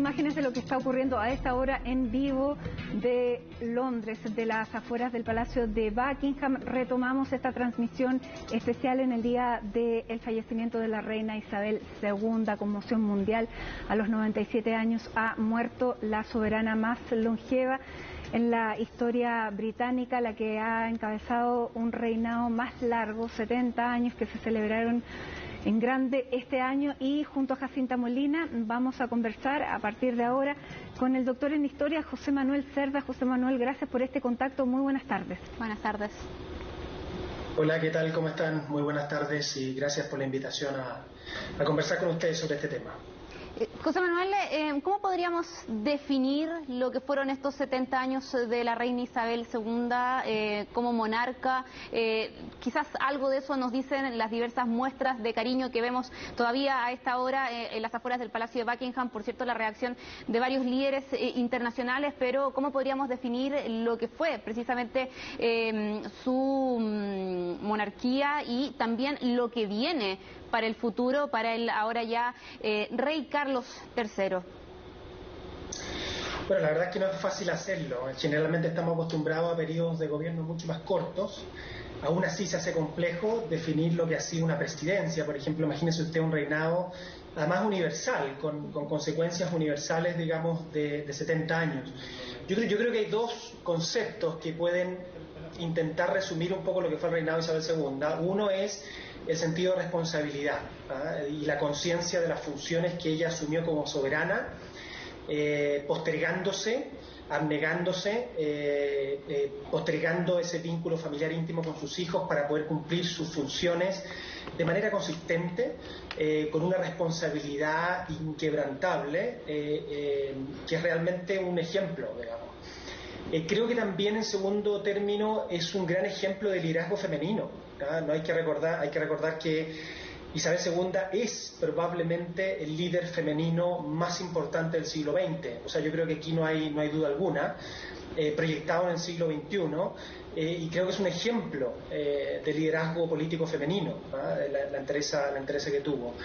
imágenes de lo que está ocurriendo a esta hora en vivo de Londres, de las afueras del Palacio de Buckingham. Retomamos esta transmisión especial en el día del fallecimiento de la reina Isabel II, conmoción mundial. A los 97 años ha muerto la soberana más longeva en la historia británica, la que ha encabezado un reinado más largo, 70 años que se celebraron en grande este año, y junto a Jacinta Molina vamos a conversar a partir de ahora con el doctor en historia José Manuel Cerda. José Manuel, gracias por este contacto, muy buenas tardes. Buenas tardes. Hola, ¿qué tal? ¿Cómo están? Muy buenas tardes y gracias por la invitación a conversar con ustedes sobre este tema. José Manuel, ¿cómo podríamos definir lo que fueron estos 70 años de la reina Isabel II como monarca? Quizás algo de eso nos dicen las diversas muestras de cariño que vemos todavía a esta hora en las afueras del Palacio de Buckingham. Por cierto, la reacción de varios líderes internacionales, pero ¿cómo podríamos definir lo que fue precisamente su monarquía y también lo que viene para el futuro, para el ahora ya rey Carlos III? Bueno, la verdad es que no es fácil hacerlo. Generalmente estamos acostumbrados a periodos de gobierno mucho más cortos. Aún así se hace complejo definir lo que ha sido una presidencia. Por ejemplo, imagínese usted un reinado, además universal, con consecuencias universales, digamos, de 70 años. Yo creo que hay dos conceptos que pueden intentar resumir un poco lo que fue el reinado de Isabel II. Uno es el sentido de responsabilidad y la conciencia de las funciones que ella asumió como soberana, postergándose, abnegándose, postergando ese vínculo familiar íntimo con sus hijos para poder cumplir sus funciones de manera consistente, con una responsabilidad inquebrantable, que es realmente un ejemplo, digamos. Creo que también, en segundo término, es un gran ejemplo de liderazgo femenino. No hay que recordar que Isabel II es probablemente el líder femenino más importante del siglo XX. O sea, yo creo que aquí no hay duda alguna, proyectado en el siglo XXI, y creo que es un ejemplo de liderazgo político femenino, la entereza que tuvo.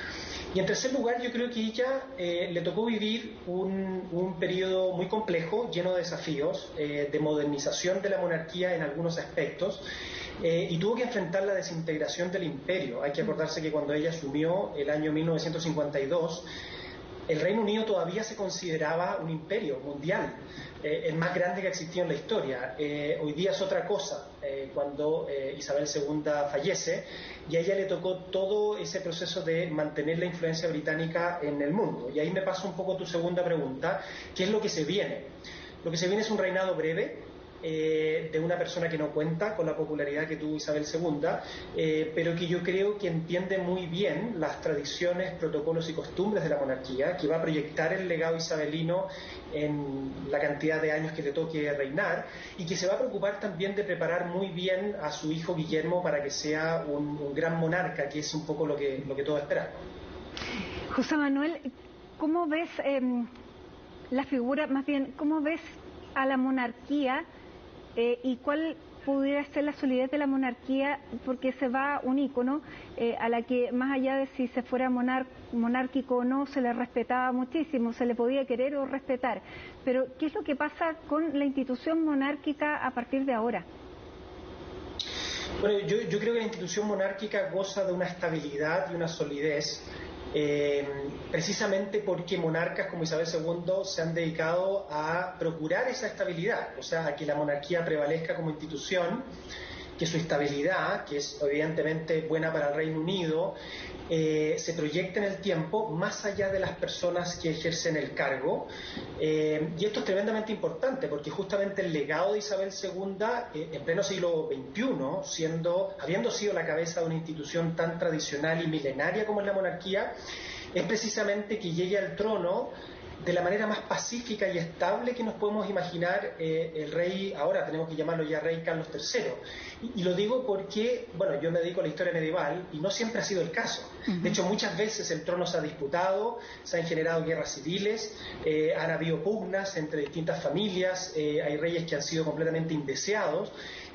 Y en tercer lugar, yo creo que ella le tocó vivir un periodo muy complejo, lleno de desafíos, de modernización de la monarquía en algunos aspectos, y tuvo que enfrentar la desintegración del imperio. Hay que acordarse que cuando ella asumió el año 1952, el Reino Unido todavía se consideraba un imperio mundial, el más grande que ha existido en la historia. Hoy día es otra cosa, cuando Isabel II fallece, y a ella le tocó todo ese proceso de mantener la influencia británica en el mundo. Y ahí me paso un poco tu segunda pregunta, ¿qué es lo que se viene? Lo que se viene es un reinado breve, de una persona que no cuenta con la popularidad que tuvo Isabel II, pero que yo creo que entiende muy bien las tradiciones, protocolos y costumbres de la monarquía, que va a proyectar el legado isabelino en la cantidad de años que le toque reinar, y que se va a preocupar también de preparar muy bien a su hijo Guillermo para que sea un gran monarca, que es un poco lo que todos esperamos. José Manuel, ¿cómo ves la figura, más bien, cómo ves a la monarquía y cuál pudiera ser la solidez de la monarquía? Porque se va un ícono a la que, más allá de si se fuera monárquico o no, se le respetaba muchísimo, se le podía querer o respetar. Pero ¿qué es lo que pasa con la institución monárquica a partir de ahora? Bueno, yo creo que la institución monárquica goza de una estabilidad y una solidez, precisamente porque monarcas como Isabel II se han dedicado a procurar esa estabilidad, o sea, a que la monarquía prevalezca como institución, que su estabilidad, que es evidentemente buena para el Reino Unido, se proyecte en el tiempo más allá de las personas que ejercen el cargo, y esto es tremendamente importante porque justamente el legado de Isabel II en pleno siglo XXI, habiendo sido la cabeza de una institución tan tradicional y milenaria como es la monarquía, es precisamente que llegue al trono de la manera más pacífica y estable que nos podemos imaginar el rey, ahora tenemos que llamarlo ya rey Carlos III. Y lo digo porque, bueno, yo me dedico a la historia medieval y no siempre ha sido el caso. De hecho, muchas veces el trono se ha disputado, se han generado guerras civiles, han habido pugnas entre distintas familias, hay reyes que han sido completamente indeseados,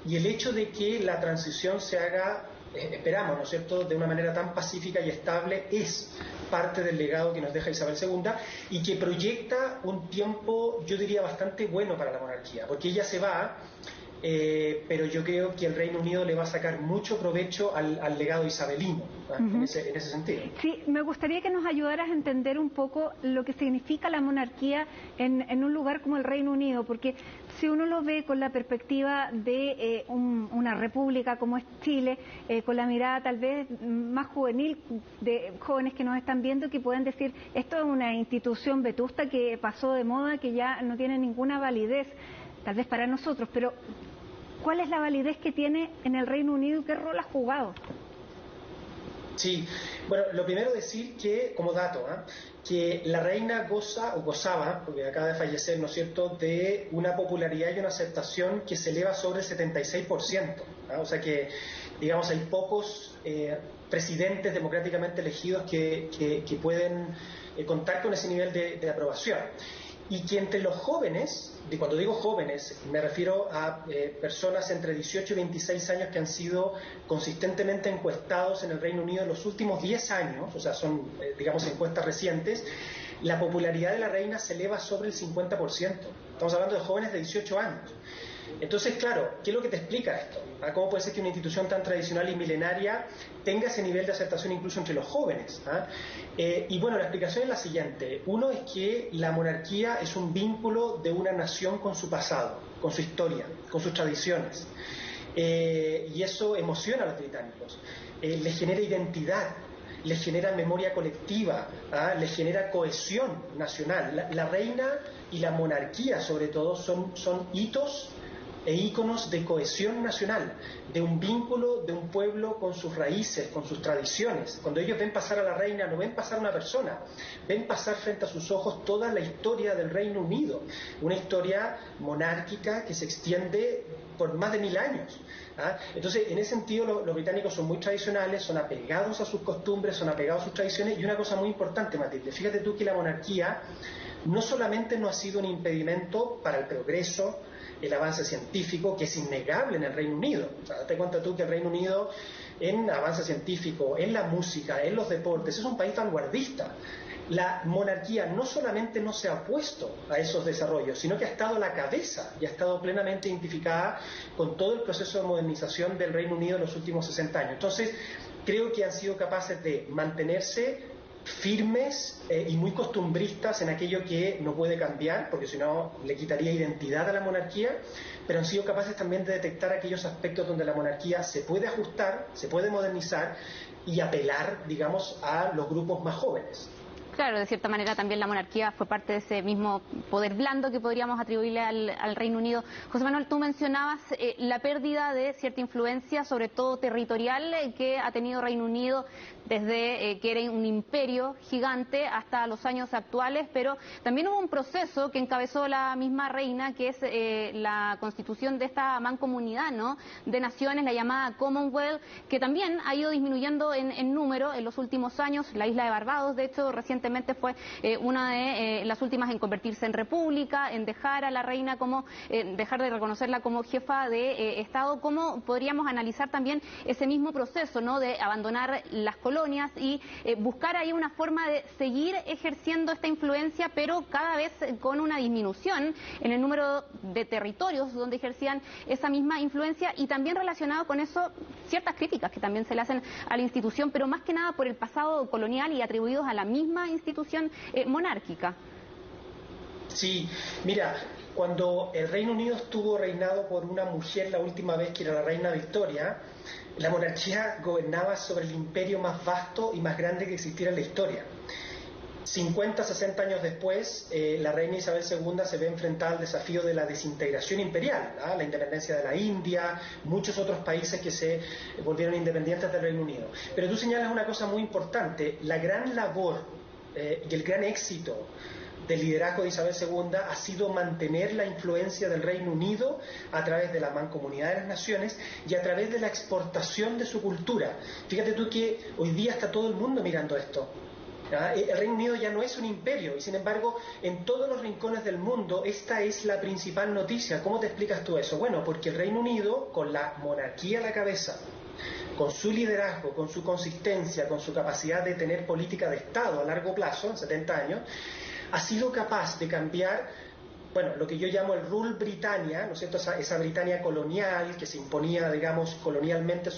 y el hecho de que la transición se haga esperamos, ¿no es cierto?, de una manera tan pacífica y estable, es parte del legado que nos deja Isabel II y que proyecta un tiempo, yo diría, bastante bueno para la monarquía, porque ella se va, pero yo creo que el Reino Unido le va a sacar mucho provecho al legado isabelino, en ese sentido. Sí, me gustaría que nos ayudaras a entender un poco lo que significa la monarquía en un lugar como el Reino Unido, porque si uno lo ve con la perspectiva de una república como es Chile, con la mirada tal vez más juvenil de jóvenes que nos están viendo, que pueden decir, esto es una institución vetusta que pasó de moda, que ya no tiene ninguna validez, tal vez para nosotros, pero ¿cuál es la validez que tiene en el Reino Unido y qué rol ha jugado? Sí, bueno, lo primero decir que, como dato, que la reina goza o gozaba, porque acaba de fallecer, ¿no es cierto?, de una popularidad y una aceptación que se eleva sobre el 76%. O sea que, digamos, hay pocos presidentes democráticamente elegidos que pueden contar con ese nivel de aprobación. Y que entre los jóvenes, y cuando digo jóvenes, me refiero a personas entre 18 y 26 años que han sido consistentemente encuestados en el Reino Unido en los últimos 10 años, o sea, son, digamos, encuestas recientes, la popularidad de la reina se eleva sobre el 50%. Estamos hablando de jóvenes de 18 años. Entonces, claro, ¿qué es lo que te explica esto? ¿Cómo puede ser que una institución tan tradicional y milenaria tenga ese nivel de aceptación incluso entre los jóvenes? Y bueno, la explicación es la siguiente. Uno es que la monarquía es un vínculo de una nación con su pasado, con su historia, con sus tradiciones. Y eso emociona a los británicos. Les genera identidad, les genera memoria colectiva, les genera cohesión nacional. La reina y la monarquía, sobre todo, son hitos e íconos de cohesión nacional, de un vínculo de un pueblo con sus raíces, con sus tradiciones. Cuando ellos ven pasar a la reina, no ven pasar una persona, ven pasar frente a sus ojos toda la historia del Reino Unido, una historia monárquica que se extiende por más de 1000 años. Entonces, en ese sentido, los británicos son muy tradicionales, son apegados a sus costumbres, son apegados a sus tradiciones, y una cosa muy importante, Matilde, fíjate tú que la monarquía no solamente no ha sido un impedimento para el progreso, el avance científico, que es innegable en el Reino Unido. O sea, date cuenta tú que el Reino Unido, en avance científico, en la música, en los deportes, es un país vanguardista. La monarquía no solamente no se ha opuesto a esos desarrollos, sino que ha estado a la cabeza y ha estado plenamente identificada con todo el proceso de modernización del Reino Unido en los últimos 60 años. Entonces, creo que han sido capaces de mantenerse firmes y muy costumbristas en aquello que no puede cambiar, porque si no le quitaría identidad a la monarquía, pero han sido capaces también de detectar aquellos aspectos donde la monarquía se puede ajustar, se puede modernizar y apelar, digamos, a los grupos más jóvenes. Claro, de cierta manera también la monarquía fue parte de ese mismo poder blando que podríamos atribuirle al Reino Unido. José Manuel, tú mencionabas la pérdida de cierta influencia, sobre todo territorial, que ha tenido Reino Unido desde que era un imperio gigante hasta los años actuales, pero también hubo un proceso que encabezó la misma reina, que es la constitución de esta mancomunidad, ¿no?, de naciones, la llamada Commonwealth, que también ha ido disminuyendo en número en los últimos años. La isla de Barbados, de hecho, recientemente fue una de las últimas en convertirse en república, en dejar a la reina como, dejar de reconocerla como jefa de Estado. ¿Cómo podríamos analizar también ese mismo proceso, ¿no?, de abandonar las colonias y buscar ahí una forma de seguir ejerciendo esta influencia, pero cada vez con una disminución en el número de territorios donde ejercían esa misma influencia, y también relacionado con eso ciertas críticas que también se le hacen a la institución, pero más que nada por el pasado colonial y atribuidos a la misma institución monárquica? Sí, mira, cuando el Reino Unido estuvo reinado por una mujer la última vez, que era la reina Victoria, la monarquía gobernaba sobre el imperio más vasto y más grande que existiera en la historia. 50, 60 años después, la reina Isabel II se ve enfrentada al desafío de la desintegración imperial, la independencia de la India, muchos otros países que se volvieron independientes del Reino Unido. Pero tú señalas una cosa muy importante: la gran labor y el gran éxito del liderazgo de Isabel II ha sido mantener la influencia del Reino Unido a través de la Mancomunidad de las Naciones y a través de la exportación de su cultura. Fíjate tú que hoy día está todo el mundo mirando esto. El Reino Unido ya no es un imperio, y sin embargo en todos los rincones del mundo esta es la principal noticia. ¿Cómo te explicas tú eso? Bueno, porque el Reino Unido, con la monarquía a la cabeza, con su liderazgo, con su consistencia, con su capacidad de tener política de Estado a largo plazo, en 70 años, ha sido capaz de cambiar, bueno, lo que yo llamo el rule Britannia, ¿no es cierto?, esa Britania colonial que se imponía, digamos, colonialmente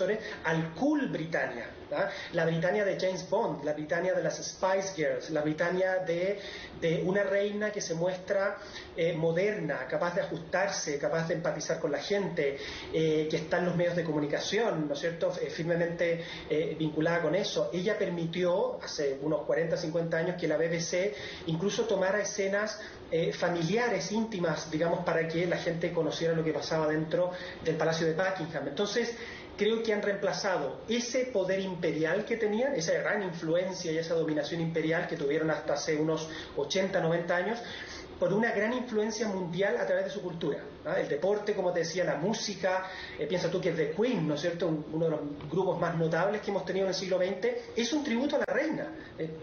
al cool Britannia, ¿verdad? La Britannia de James Bond, la Britannia de las Spice Girls, la Britannia de una reina que se muestra moderna, capaz de ajustarse, capaz de empatizar con la gente, que está en los medios de comunicación, ¿no es cierto?, firmemente vinculada con eso. Ella permitió, hace unos 40, 50 años, que la BBC incluso tomara escenas familiares, íntimas, digamos, para que la gente conociera lo que pasaba dentro del Palacio de Buckingham. Entonces, creo que han reemplazado ese poder imperial que tenían, esa gran influencia y esa dominación imperial que tuvieron hasta hace unos 80, 90 años, por una gran influencia mundial a través de su cultura, ¿no? El deporte, como te decía, la música, piensa tú que The Queen, ¿no es cierto?, uno de los grupos más notables que hemos tenido en el siglo XX, es un tributo a la reina,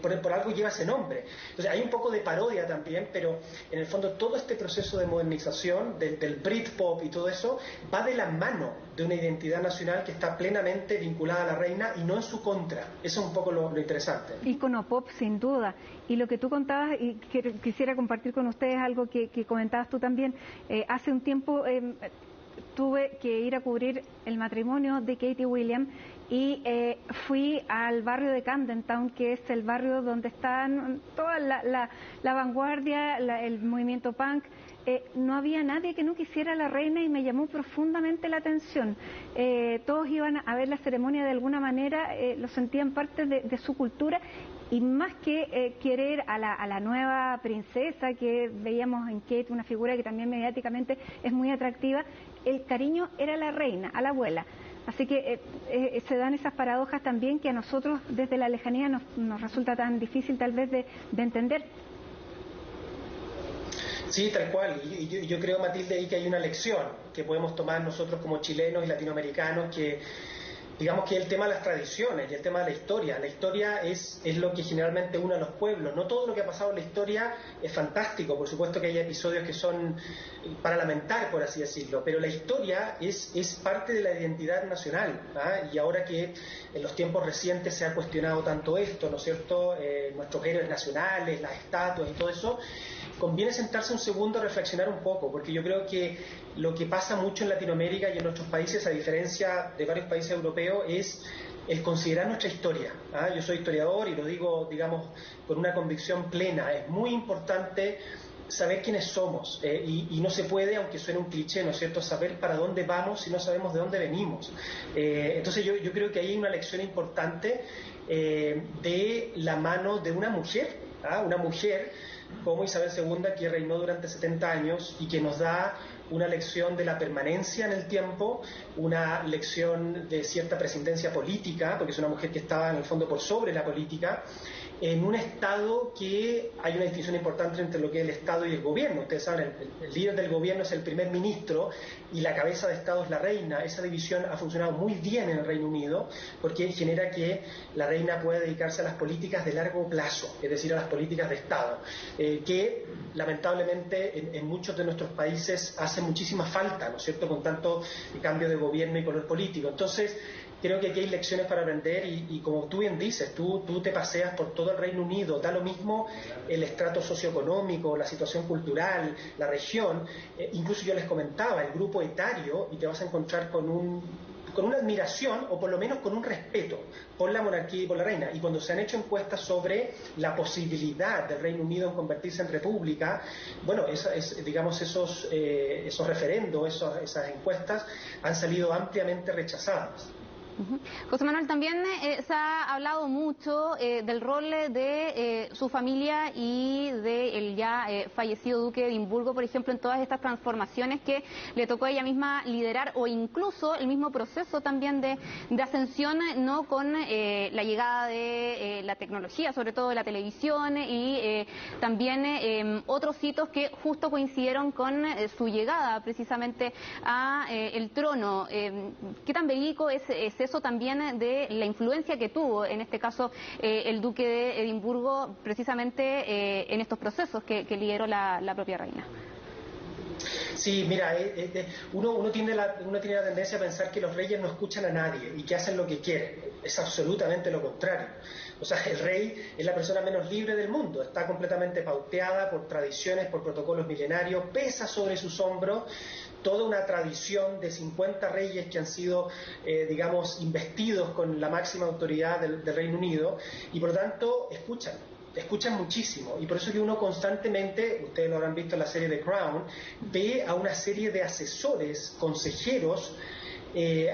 por algo lleva ese nombre. Entonces hay un poco de parodia también, pero en el fondo todo este proceso de modernización del Britpop y todo eso va de la mano de una identidad nacional que está plenamente vinculada a la reina y no en su contra. Eso es un poco lo interesante. Ícono pop, sin duda. Y lo que tú contabas, y quisiera compartir con ustedes algo que comentabas tú también, hace un tiempo tuve que ir a cubrir el matrimonio de Katie Williams y fui al barrio de Camden Town, que es el barrio donde están toda la vanguardia, el movimiento punk. No había nadie que no quisiera a la reina y me llamó profundamente la atención. Todos iban a ver la ceremonia de alguna manera, lo sentían parte de su cultura, y más que querer a la nueva princesa que veíamos en Kate, una figura que también mediáticamente es muy atractiva, el cariño era la reina, a la abuela. Así que se dan esas paradojas también que a nosotros desde la lejanía nos resulta tan difícil tal vez de entender. Sí, tal cual. Y yo creo, Matilde, ahí que hay una lección que podemos tomar nosotros como chilenos y latinoamericanos, que digamos que el tema de las tradiciones y el tema de la historia. La historia es lo que generalmente une a los pueblos. No todo lo que ha pasado en la historia es fantástico, por supuesto que hay episodios que son para lamentar, por así decirlo, pero la historia es parte de la identidad nacional, ¿ah? Y ahora que en los tiempos recientes se ha cuestionado tanto esto, ¿no es cierto?, nuestros héroes nacionales, las estatuas y todo eso, conviene sentarse un segundo a reflexionar un poco, porque yo creo que lo que pasa mucho en Latinoamérica y en nuestros países, a diferencia de varios países europeos, es el considerar nuestra historia, ¿ah? Yo soy historiador y lo digo, digamos, con una convicción plena. Es muy importante saber quiénes somos, y no se puede, aunque suene un cliché, ¿no es cierto?, saber para dónde vamos si no sabemos de dónde venimos. Entonces yo creo que hay una lección importante de la mano de una mujer, ¿ah? Una mujer como Isabel II, que reinó durante 70 años y que nos da una lección de la permanencia en el tiempo, una lección de cierta prescindencia política, porque es una mujer que estaba en el fondo por sobre la política, en un Estado que hay una distinción importante entre lo que es el Estado y el gobierno. Ustedes saben, el líder del gobierno es el primer ministro y la cabeza de Estado es la reina. Esa división ha funcionado muy bien en el Reino Unido porque genera que la reina pueda dedicarse a las políticas de largo plazo, es decir, a las políticas de Estado, que lamentablemente en muchos de nuestros países hace muchísima falta, ¿no es cierto?, con tanto cambio de gobierno y color político. Entonces, creo que aquí hay lecciones para aprender y como tú bien dices, tú te paseas por todo el Reino Unido, da lo mismo el estrato socioeconómico, la situación cultural, la región, incluso yo les comentaba, el grupo etario, y te vas a encontrar con una admiración o por lo menos con un respeto por la monarquía y por la reina. Y cuando se han hecho encuestas sobre la posibilidad del Reino Unido en convertirse en república, bueno, digamos esos referendos, esas encuestas han salido ampliamente rechazadas. José Manuel, también se ha hablado mucho del rol de su familia y del ya fallecido duque de Edimburgo, por ejemplo, en todas estas transformaciones que le tocó a ella misma liderar, o incluso el mismo proceso también de ascensión, ¿no?, con la llegada de la tecnología, sobre todo de la televisión, y también otros hitos que justo coincidieron con su llegada precisamente a el trono. ¿Qué tan verídico es eso también de la influencia que tuvo, en este caso, el duque de Edimburgo, precisamente en estos procesos que lideró la propia reina? Sí, mira, uno tiene la tendencia a pensar que los reyes no escuchan a nadie y que hacen lo que quieren. Es absolutamente lo contrario. O sea, el rey es la persona menos libre del mundo, está completamente pauteada por tradiciones, por protocolos milenarios, pesa sobre sus hombros toda una tradición de 50 reyes que han sido, digamos, investidos con la máxima autoridad del Reino Unido, y por lo tanto escuchan muchísimo, y por eso que uno constantemente, ustedes lo habrán visto en la serie The Crown, ve a una serie de asesores, consejeros,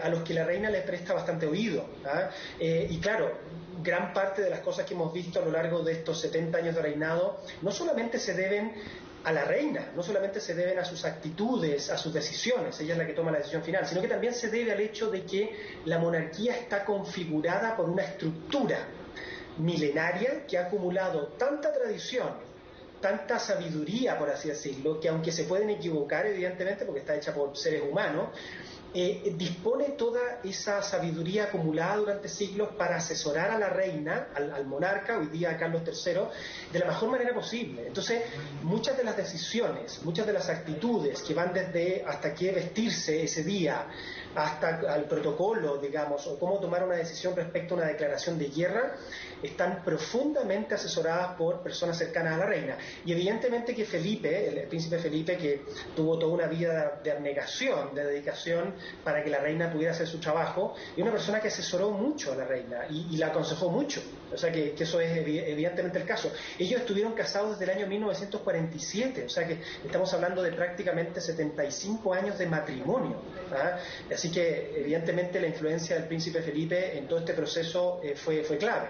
a los que la reina les presta bastante oído, ¿ah? Y claro, gran parte de las cosas que hemos visto a lo largo de estos 70 años de reinado no solamente se deben a la reina, no solamente se deben a sus actitudes, a sus decisiones, ella es la que toma la decisión final, sino que también se debe al hecho de que la monarquía está configurada por una estructura milenaria que ha acumulado tanta tradición, tanta sabiduría, por así decirlo, que aunque se pueden equivocar, evidentemente, porque está hecha por seres humanos, dispone toda esa sabiduría acumulada durante siglos para asesorar a la reina, al monarca, hoy día a Carlos III, de la mejor manera posible. Entonces, muchas de las decisiones, muchas de las actitudes que van desde hasta qué vestirse ese día, hasta al protocolo, digamos, o cómo tomar una decisión respecto a una declaración de guerra, están profundamente asesoradas por personas cercanas a la reina. Y evidentemente que Felipe, el príncipe Felipe, que tuvo toda una vida de abnegación, de dedicación para que la reina pudiera hacer su trabajo, es una persona que asesoró mucho a la reina y la aconsejó mucho. O sea que eso es evidentemente el caso. Ellos estuvieron casados desde el año 1947, o sea que estamos hablando de prácticamente 75 años de matrimonio, ¿ah? Así que evidentemente la influencia del príncipe Felipe en todo este proceso fue clave.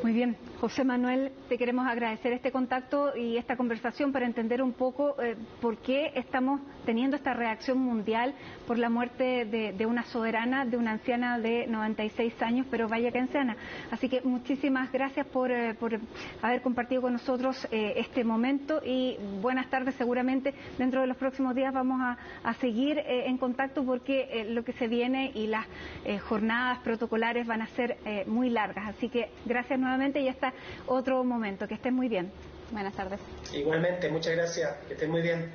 Muy bien, José Manuel, te queremos agradecer este contacto y esta conversación para entender un poco por qué estamos teniendo esta reacción mundial por la muerte de una soberana, de una anciana de 96 años, pero vaya que anciana. Así que muchísimas gracias por haber compartido con nosotros este momento y buenas tardes. Seguramente dentro de los próximos días vamos a seguir en contacto porque lo que se viene y las jornadas protocolares van a ser muy largas. Así que gracias nuevamente y hasta otro momento. Que estén muy bien. Buenas tardes. Igualmente, muchas gracias. Que estén muy bien.